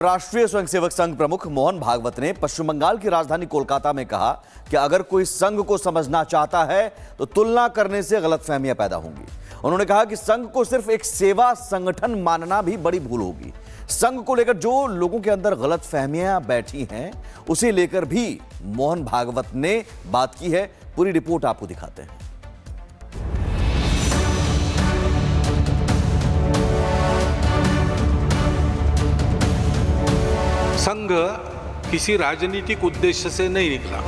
राष्ट्रीय स्वयंसेवक संघ प्रमुख मोहन भागवत ने पश्चिम बंगाल की राजधानी कोलकाता में कहा कि अगर कोई संघ को समझना चाहता है तो तुलना करने से गलतफहमियां पैदा होंगी। उन्होंने कहा कि संघ को सिर्फ एक सेवा संगठन मानना भी बड़ी भूल होगी। संघ को लेकर जो लोगों के अंदर गलतफहमियां बैठी हैं उसे लेकर भी मोहन भागवत ने बात की है। पूरी रिपोर्ट आपको दिखाते हैं। संघ किसी राजनीतिक उद्देश्य से नहीं निकला।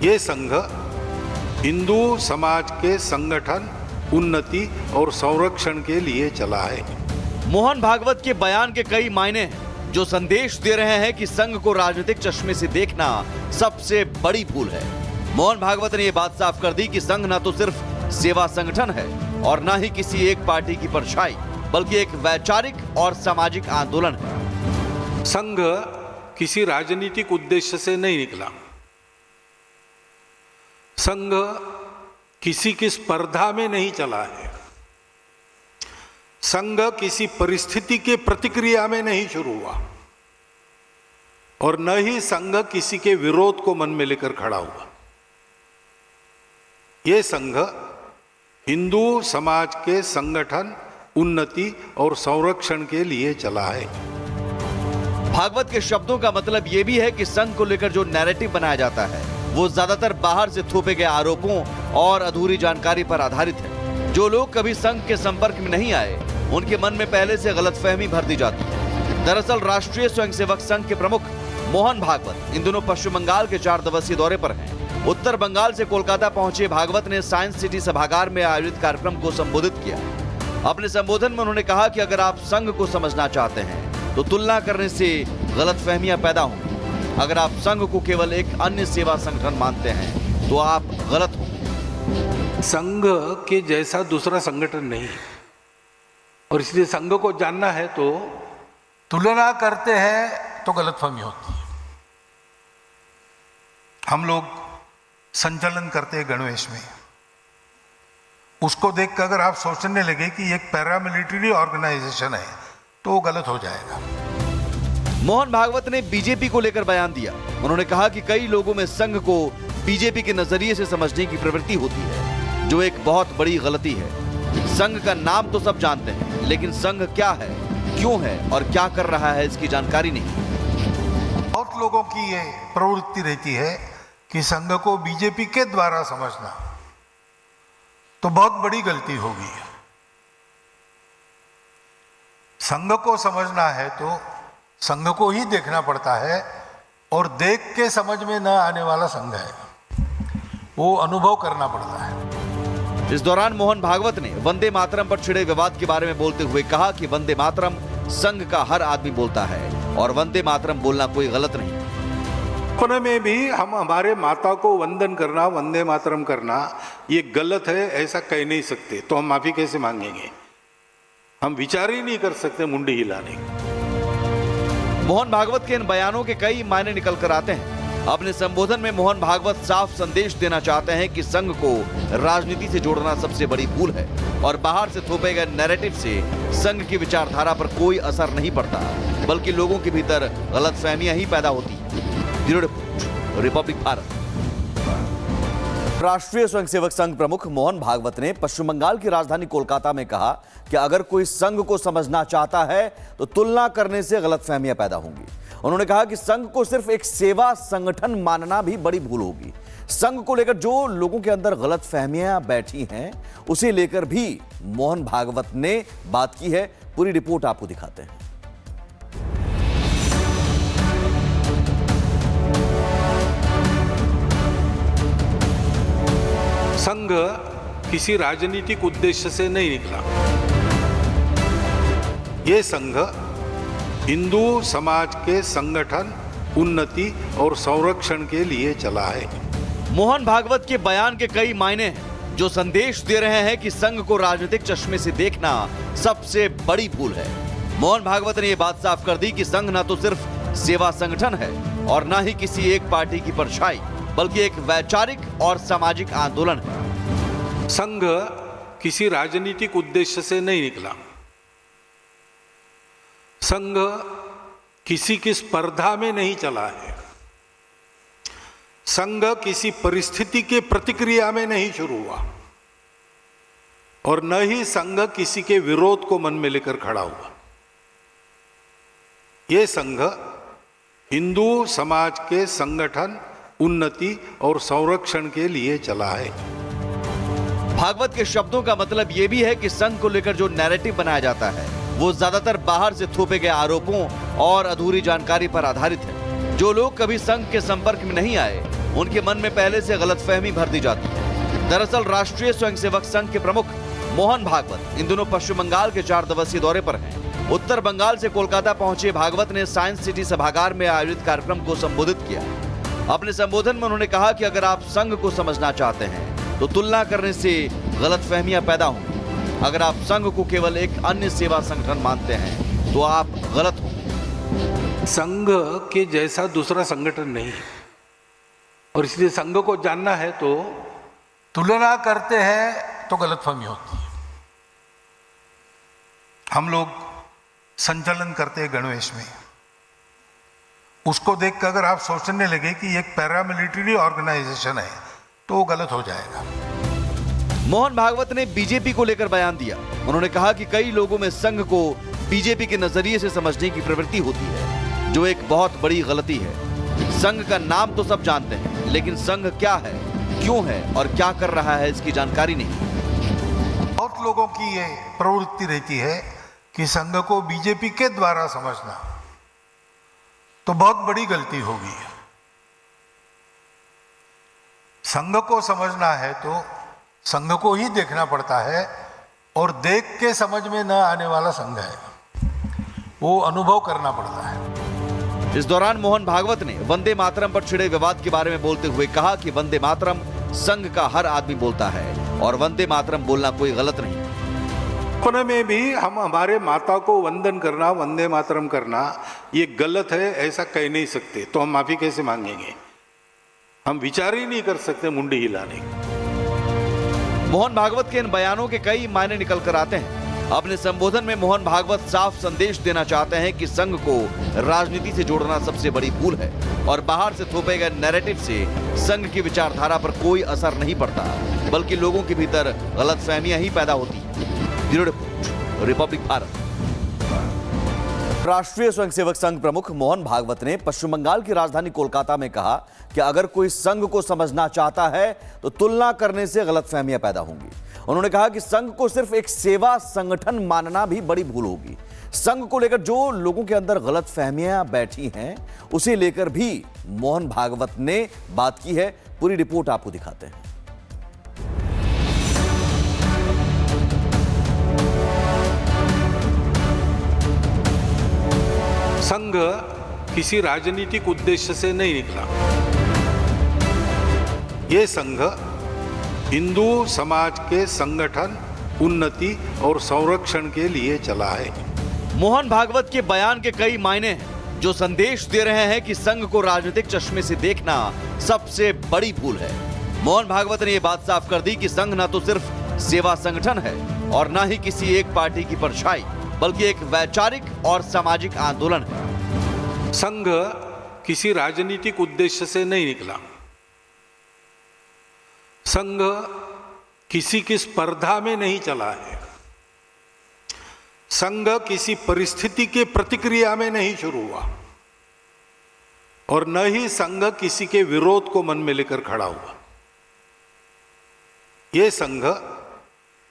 ये संघ हिंदू समाज के संगठन, उन्नति और संरक्षण के लिए चला है। मोहन भागवत के बयान के कई मायने हैं जो संदेश दे रहे हैं कि संघ को राजनीतिक चश्मे से देखना सबसे बड़ी भूल है। मोहन भागवत ने यह बात साफ कर दी कि संघ न तो सिर्फ सेवा संगठन है और न ही किसी एक पार्टी की परछाई, बल्कि एक वैचारिक और सामाजिक आंदोलन है। संघ किसी राजनीतिक उद्देश्य से नहीं निकला। संघ किसी की स्पर्धा में नहीं चला है। संघ किसी परिस्थिति के प्रतिक्रिया में नहीं शुरू हुआ और न ही संघ किसी के विरोध को मन में लेकर खड़ा हुआ। यह संघ हिंदू समाज के संगठन, उन्नति और संरक्षण के लिए चला है। भागवत के शब्दों का मतलब यह भी है कि संघ को लेकर जो नैरेटिव बनाया जाता है वो ज्यादातर बाहर से थोपे गए आरोपों और अधूरी जानकारी पर आधारित है। जो लोग कभी संघ के संपर्क में नहीं आए उनके मन में पहले से गलतफहमी भर दी जाती है। दरअसल राष्ट्रीय स्वयंसेवक संघ के प्रमुख मोहन भागवत इन दिनों पश्चिम बंगाल के 4 दिवसीय दौरे पर हैं। उत्तर बंगाल से कोलकाता पहुंचे भागवत ने साइंस सिटी सभागार में आयोजित कार्यक्रम को संबोधित किया। अपने संबोधन में उन्होंने कहा कि अगर आप संघ को समझना चाहते हैं तो तुलना करने से गलतफहमियां पैदा होंगी। अगर आप संघ को केवल एक अन्य सेवा संगठन मानते हैं तो आप गलत होंगे। संघ के जैसा दूसरा संगठन नहीं है और इसलिए संघ को जानना है तो तुलना करते हैं तो गलतफहमी होती है। हम लोग संचलन करते हैं गणवेश में, उसको देखकर अगर आप सोचने लगे कि एक पैरामिलिट्री ऑर्गेनाइजेशन है तो वो गलत हो जाएगा। मोहन भागवत ने बीजेपी को लेकर बयान दिया। उन्होंने कहा कि कई लोगों में संघ को बीजेपी के नजरिए से समझने की प्रवृत्ति होती है, जो एक बहुत बड़ी गलती है। संघ का नाम तो सब जानते हैं, लेकिन संघ क्या है, क्यों है और क्या कर रहा है इसकी जानकारी नहीं। बहुत लोगों की ये प्रवृत्ति रहती है कि संघ को बीजेपी के द्वारा समझना तो बहुत बड़ी गलती होगी। संघ को समझना है तो संघ को ही देखना पड़ता है और देख के समझ में न आने वाला संघ है, वो अनुभव करना पड़ता है। इस दौरान मोहन भागवत ने वंदे मातरम पर छिड़े विवाद के बारे में बोलते हुए कहा कि वंदे मातरम संघ का हर आदमी बोलता है और वंदे मातरम बोलना कोई गलत नहीं। अपने में भी हम हमारे माता को वंदन करना, वंदे मातरम करना ये गलत है ऐसा कह नहीं सकते, तो हम माफी कैसे मांगेंगे? हम विचार ही नहीं कर सकते मुंडी हिलाने की। मोहन भागवत के इन बयानों के कई मायने निकल कर आते हैं। अपने संबोधन में मोहन भागवत साफ संदेश देना चाहते हैं कि संघ को राजनीति से जोड़ना सबसे बड़ी भूल है और बाहर से थोपे गए नैरेटिव से संघ की विचारधारा पर कोई असर नहीं पड़ता, बल्कि लोगों के भीतर गलतफहमियां ही पैदा होती हैं। Bureau report, Republic Bharat. राष्ट्रीय स्वयंसेवक संघ प्रमुख मोहन भागवत ने पश्चिम बंगाल की राजधानी कोलकाता में कहा कि अगर कोई संघ को समझना चाहता है तो तुलना करने से गलतफहमियां पैदा होंगी। उन्होंने कहा कि संघ को सिर्फ एक सेवा संगठन मानना भी बड़ी भूल होगी। संघ को लेकर जो लोगों के अंदर गलतफहमियां बैठी हैं उसे लेकर भी मोहन भागवत ने बात की है। पूरी रिपोर्ट आपको दिखाते हैं। संघ किसी राजनीतिक उद्देश्य से नहीं निकला। यह संघ हिंदू समाज के संगठन, उन्नति और संरक्षण के लिए चला है। मोहन भागवत के बयान के कई मायने हैं जो संदेश दे रहे हैं कि संघ को राजनीतिक चश्मे से देखना सबसे बड़ी भूल है। मोहन भागवत ने यह बात साफ कर दी कि संघ न तो सिर्फ सेवा संगठन है और न ही किसी एक पार्टी की परछाई, बल्कि एक वैचारिक और सामाजिक आंदोलन है। संघ किसी राजनीतिक उद्देश्य से नहीं निकला। संघ किसी की स्पर्धा में नहीं चला है, संघ किसी परिस्थिति के प्रतिक्रिया में नहीं शुरू हुआ और न ही संघ किसी के विरोध को मन में लेकर खड़ा हुआ। ये संघ हिंदू समाज के संगठन, उन्नति और संरक्षण के लिए चला है। भागवत के शब्दों का मतलब यह भी है कि संघ को लेकर जो नैरेटिव बनाया जाता है वो ज्यादातर बाहर से थोपे गए आरोपों और अधूरी जानकारी पर आधारित है। जो लोग कभी संघ के संपर्क में नहीं आए उनके मन में पहले से गलतफहमी भर दी जाती है। दरअसल राष्ट्रीय स्वयंसेवक संघ के प्रमुख मोहन भागवत इन दिनों पश्चिम बंगाल के 4 दिवसीय दौरे पर हैं। उत्तर बंगाल से कोलकाता पहुंचे भागवत ने साइंस सिटी सभागार में आयोजित कार्यक्रम को संबोधित किया। अपने संबोधन में उन्होंने कहा कि अगर आप संघ को समझना चाहते हैं तो तुलना करने से गलतफहमियां पैदा होंगी। अगर आप संघ को केवल एक अन्य सेवा संगठन मानते हैं तो आप गलत होंगे। संघ के जैसा दूसरा संगठन नहीं है और इसलिए संघ को जानना है तो तुलना करते हैं तो गलतफहमी होती है। हम लोग संचालन करते हैं गणवेश में, उसको देखकर अगर आप सोचने लगे कि एक पैरामिलिट्री ऑर्गेनाइजेशन है तो वो गलत हो जाएगा। मोहन भागवत ने बीजेपी को लेकर बयान दिया। उन्होंने कहा कि कई लोगों में संघ को बीजेपी के नजरिए से समझने की प्रवृत्ति होती है, जो एक बहुत बड़ी गलती है। संघ का नाम तो सब जानते हैं, लेकिन संघ क्या है, क्यों है और क्या कर रहा है इसकी जानकारी नहीं। बहुत लोगों की ये प्रवृत्ति रहती है कि संघ को बीजेपी के द्वारा समझना तो बहुत बड़ी गलती होगी। संघ को समझना है तो संघ को ही देखना पड़ता है और देख के समझ में न आने वाला संघ है, वो अनुभव करना पड़ता है। इस दौरान मोहन भागवत ने वंदे मातरम पर छिड़े विवाद के बारे में बोलते हुए कहा कि वंदे मातरम संघ का हर आदमी बोलता है और वंदे मातरम बोलना कोई गलत नहीं। अपने में भी हम हमारे माता को वंदन करना, वंदे मातरम करना ये गलत है ऐसा कह नहीं सकते, तो हम माफी कैसे मांगेंगे? हम विचार ही नहीं कर सकते मुंडी हिलाने। मोहन भागवत के इन बयानों के कई मायने निकल कर आते हैं। अपने संबोधन में मोहन भागवत साफ संदेश देना चाहते हैं कि संघ को राजनीति से जोड़ना सबसे बड़ी भूल है और बाहर से थोपे गए नैरेटिव से संघ की विचारधारा पर कोई असर नहीं पड़ता, बल्कि लोगों के भीतर गलतफहमियां ही पैदा होती हैं। Bureau report, Republic Bharat. राष्ट्रीय स्वयंसेवक संघ प्रमुख मोहन भागवत ने पश्चिम बंगाल की राजधानी कोलकाता में कहा कि अगर कोई संघ को समझना चाहता है तो तुलना करने से गलतफहमियां पैदा होंगी। उन्होंने कहा कि संघ को सिर्फ एक सेवा संगठन मानना भी बड़ी भूल होगी। संघ को लेकर जो लोगों के अंदर गलतफहमियां बैठी हैं उसे लेकर भी मोहन भागवत ने बात की है। पूरी रिपोर्ट आपको दिखाते हैं। संघ किसी राजनीतिक उद्देश्य से नहीं निकला। ये संघ हिंदू समाज के संगठन, उन्नति और संरक्षण के लिए चला है। मोहन भागवत के बयान के कई मायने हैं, जो संदेश दे रहे हैं कि संघ को राजनीतिक चश्मे से देखना सबसे बड़ी भूल है। मोहन भागवत ने यह बात साफ कर दी कि संघ न तो सिर्फ सेवा संगठन है और न ही किसी एक पार्टी की परछाई, बल्कि एक वैचारिक और सामाजिक आंदोलन है। संघ किसी राजनीतिक उद्देश्य से नहीं निकला। संघ किसी की स्पर्धा में नहीं चला है, संघ किसी परिस्थिति के प्रतिक्रिया में नहीं शुरू हुआ और न ही संघ किसी के विरोध को मन में लेकर खड़ा हुआ। ये संघ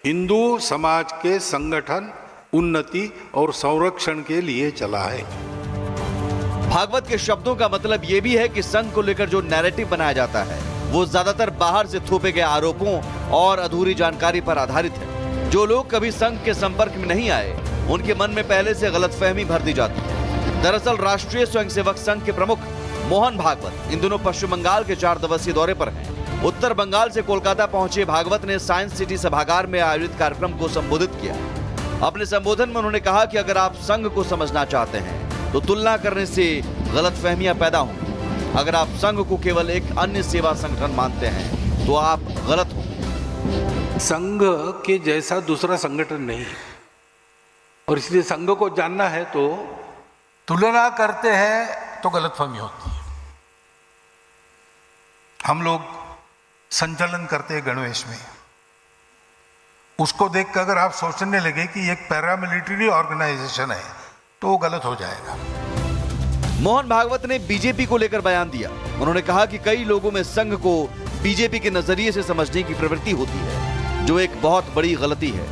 हिंदू समाज के संगठन, उन्नति और संरक्षण के लिए चला है। भागवत के शब्दों का मतलब यह भी है कि संघ को लेकर जो नैरेटिव बनाया जाता है वो ज्यादातर बाहर से थोपे गए आरोपों और अधूरी जानकारी पर आधारित है। जो लोग कभी संघ के संपर्क में नहीं आए उनके मन में पहले से गलतफहमी भर दी जाती है। दरअसल राष्ट्रीय स्वयंसेवक संघ के प्रमुख मोहन भागवत इन दिनों पश्चिम बंगाल के 4 दिवसीय दौरे पर हैं। उत्तर बंगाल से कोलकाता पहुंचे भागवत ने साइंस सिटी सभागार में आयोजित कार्यक्रम को संबोधित किया। अपने संबोधन में उन्होंने कहा कि अगर आप संघ को समझना चाहते हैं तो तुलना करने से गलतफहमियां पैदा होंगी। अगर आप संघ को केवल एक अन्य सेवा संगठन मानते हैं तो आप गलत होंगे। संघ के जैसा दूसरा संगठन नहीं है और इसलिए संघ को जानना है तो तुलना करते हैं तो गलतफहमी होती है। हम लोग संचालन करते हैं गणवेश में, उसको देख कर अगर आप सोचने लगे कि एक पैरामिलिट्री ऑर्गेनाइजेशन है तो वो गलत हो जाएगा। मोहन भागवत ने बीजेपी को लेकर बयान दिया। उन्होंने कहा कि कई लोगों में संघ को बीजेपी के नजरिए से समझने की प्रवृत्ति होती है, जो एक बहुत बड़ी गलती है।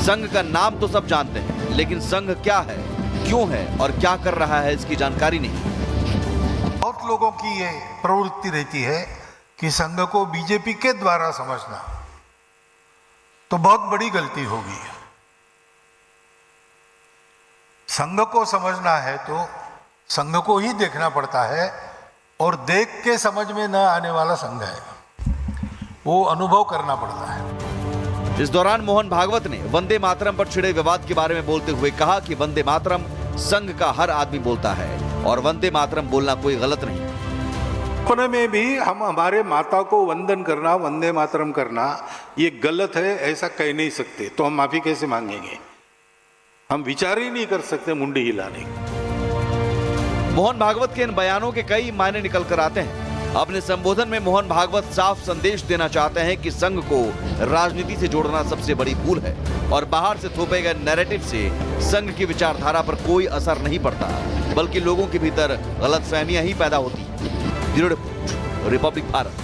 संघ का नाम तो सब जानते हैं, लेकिन संघ क्या है, क्यों है और क्या कर रहा है, इसकी जानकारी नहीं। बहुत लोगों की ये प्रवृत्ति रहती है कि संघ को बीजेपी के द्वारा समझना तो बहुत बड़ी गलती होगी। संघ को समझना है तो संघ को ही देखना पड़ता है, और देख के समझ में न आने वाला संघ है, वो अनुभव करना पड़ता है। इस दौरान मोहन भागवत ने वंदे मातरम पर छिड़े विवाद के बारे में बोलते हुए कहा कि वंदे मातरम संघ का हर आदमी बोलता है और वंदे मातरम बोलना कोई गलत नहीं। अपने में भी हम हमारे माता को वंदन करना, वंदे मातरम करना ये गलत है ऐसा कह नहीं सकते, तो हम माफी कैसे मांगेंगे? हम विचार ही नहीं कर सकते मुंडी हिलाने का। मोहन भागवत के इन बयानों के कई मायने निकल कर आते हैं। अपने संबोधन में मोहन भागवत साफ संदेश देना चाहते हैं कि संघ को राजनीति से जोड़ना सबसे बड़ी भूल है और बाहर से थोपे गए नैरेटिव से संघ की विचारधारा पर कोई असर नहीं पड़ता, बल्कि लोगों के भीतर गलतफहमियां ही पैदा होती हैं। Bureau report, Republic Bharat.